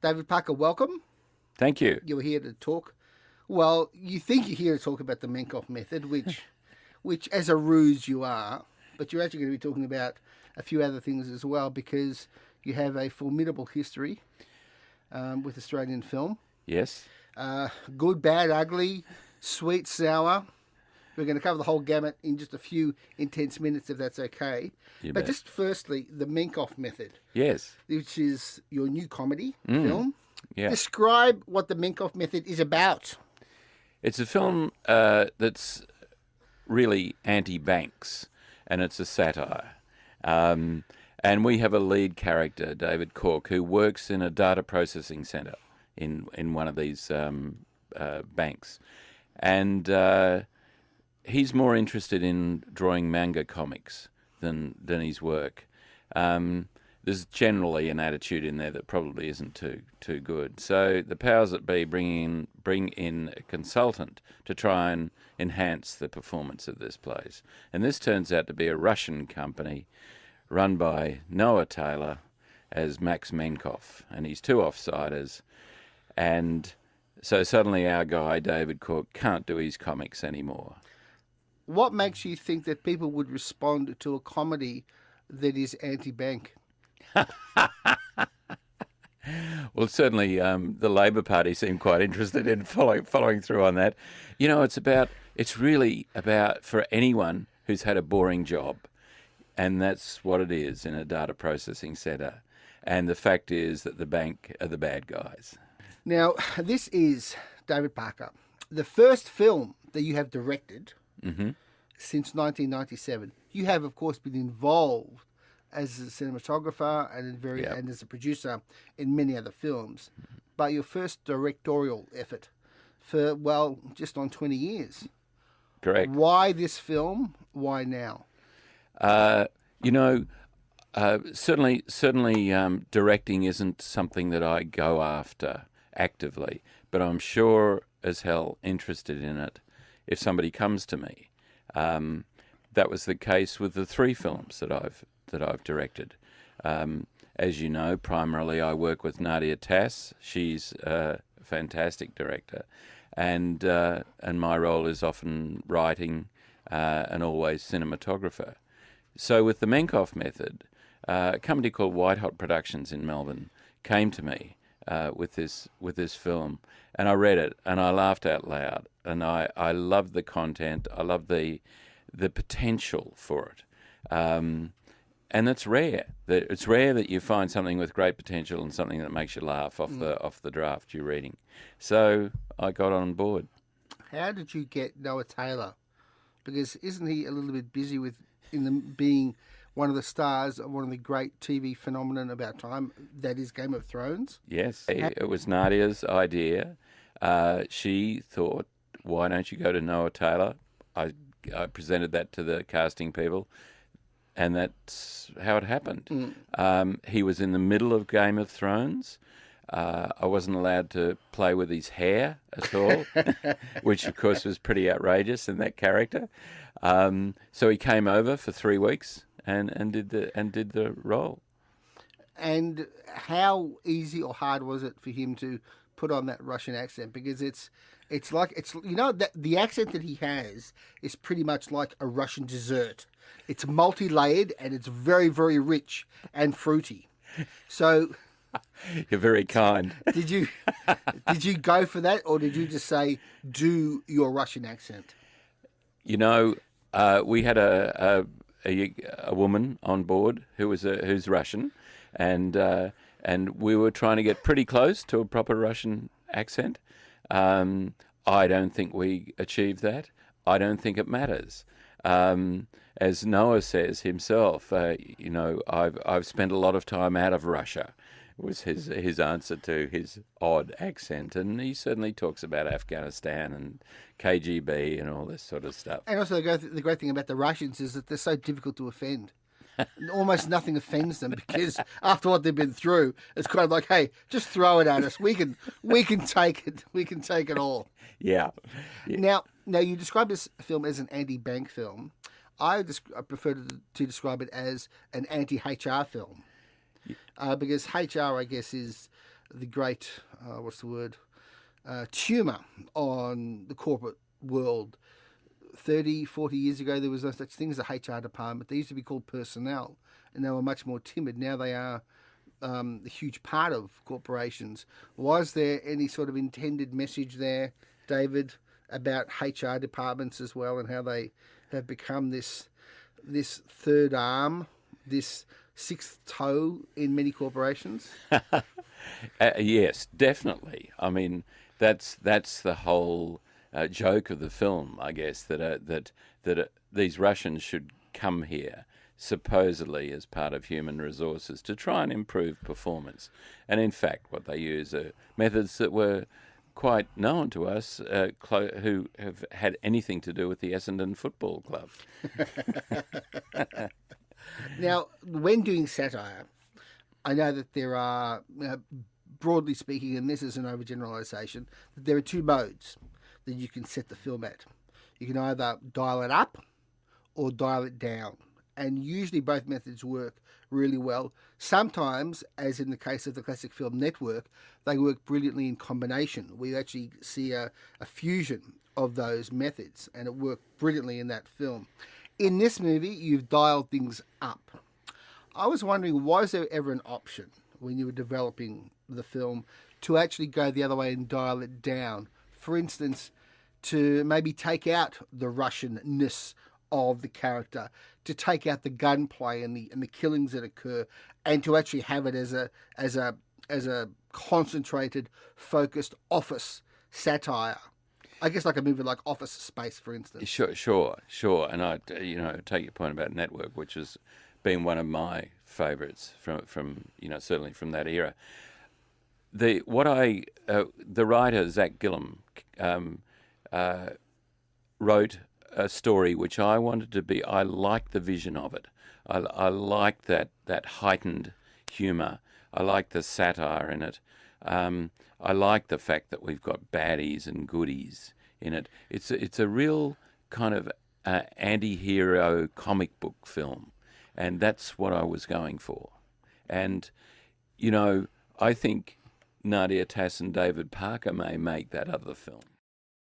David Parker, welcome. Thank you. You're here to talk. Well, you think you're here to talk about the Menkoff Method, which as a ruse you are, but you're actually going to be talking about a few other things as well because you have a formidable history with Australian film. Yes. Good, bad, ugly, sweet, sour. We're going to cover the whole gamut in just a few intense minutes, if that's okay. You but bet. just firstly, the Menkoff Method, Yes. which is your new comedy film. Yeah. Describe what the Menkoff Method is about. It's a film that's really anti-banks, and it's a satire. And we have a lead character, David Cork, who works in a data processing centre in one of these banks. And he's more interested in drawing manga comics than his work. There's generally an attitude in there that probably isn't too good. So the powers that be bring in a consultant to try and enhance the performance of this place. And this turns out to be a Russian company run by Noah Taylor as Max Menkoff, and he's two offsiders. And so suddenly our guy, David Cook, can't do his comics anymore. What makes you think that people would respond to a comedy that is anti-bank? Well, certainly the Labor Party seemed quite interested in following through on that. You know, it's really about for anyone who's had a boring job, and that's what it is in a data processing centre. And the fact is that the bank are the bad guys. Now, this is, David Parker, the first film that you have directed since 1997. You have, of course, been involved as a cinematographer and as a producer in many other films, but your first directorial effort for, well, just on 20 years. Correct. Why this film? Why now? Certainly, directing isn't something that I go after actively, but I'm sure as hell interested in it if somebody comes to me. That was the case with the three films that I've directed. As you know, primarily I work with Nadia Tass. She's a fantastic director, and my role is often writing and always cinematographer. So with the Menkoff Method, a company called White Hot Productions in Melbourne came to me with this film, and I read it and I laughed out loud, and I loved the content. I loved the potential for it. And it's rare. It's rare that you find something with great potential and something that makes you laugh off the draft you're reading. So I got on board. How did you get Noah Taylor? Because isn't he a little bit busy with being one of the stars of one of the great TV phenomenon about time, that is Game of Thrones? Yes, it was Nadia's idea. She thought, why don't you go to Noah Taylor? I presented that to the casting people, and that's how it happened. He was in the middle of Game of Thrones. I wasn't allowed to play with his hair at all, which of course was pretty outrageous in that character. So he came over for 3 weeks and did the role. And how easy or hard was it for him to put on that Russian accent? Because it's that the accent that he has is pretty much like a Russian dessert. It's multi-layered and it's very, very rich and fruity. So you're very kind. Did you go for that, or did you just say do your Russian accent? You know, we had a woman on board who's Russian, and we were trying to get pretty close to a proper Russian accent. I don't think we achieved that. I don't think it matters. As Noah says himself, I've spent a lot of time out of Russia, was his answer to his odd accent. And he certainly talks about Afghanistan and KGB and all this sort of stuff. And also the great thing about the Russians is that they're so difficult to offend. Almost nothing offends them because after what they've been through, it's kind of like, hey, just throw it at us. We can take it. We can take it all. Yeah. Now you describe this film as an anti-bank film. I prefer to describe it as an anti-HR film because HR, I guess, is the great, tumour on the corporate world. 30, 40 years ago, there was no such thing as a HR department. They used to be called personnel, and they were much more timid. Now they are a huge part of corporations. Was there any sort of intended message there, David, about HR departments as well, and how they have become this third arm, this sixth toe in many corporations? Yes, definitely. I mean, that's the whole joke of the film, I guess, that these Russians should come here supposedly as part of human resources to try and improve performance. And in fact, what they use are methods that were quite known to us who have had anything to do with the Essendon Football Club. Now, when doing satire, I know that there are, broadly speaking, and this is an overgeneralisation, that there are two modes that you can set the film at. You can either dial it up or dial it down. And usually both methods work really well. Sometimes, as in the case of the classic film Network, they work brilliantly in combination. We actually see a fusion of those methods, and it worked brilliantly in that film. In this movie, you've dialed things up. I was wondering, was there ever an option when you were developing the film to actually go the other way and dial it down? For instance, to maybe take out the Russian-ness of the character, to take out the gunplay and the killings that occur, and to actually have it as a concentrated, focused office satire. I guess like a movie like Office Space, for instance. Sure. And I, take your point about Network, which has been one of my favourites from certainly from that era. The writer Zach Gillam wrote a story which I wanted to be. I liked the vision of it. I liked that heightened humour. I liked the satire in it. I like the fact that we've got baddies and goodies in it. It's a real kind of anti-hero comic book film, and that's what I was going for. And I think Nadia Tass and David Parker may make that other film.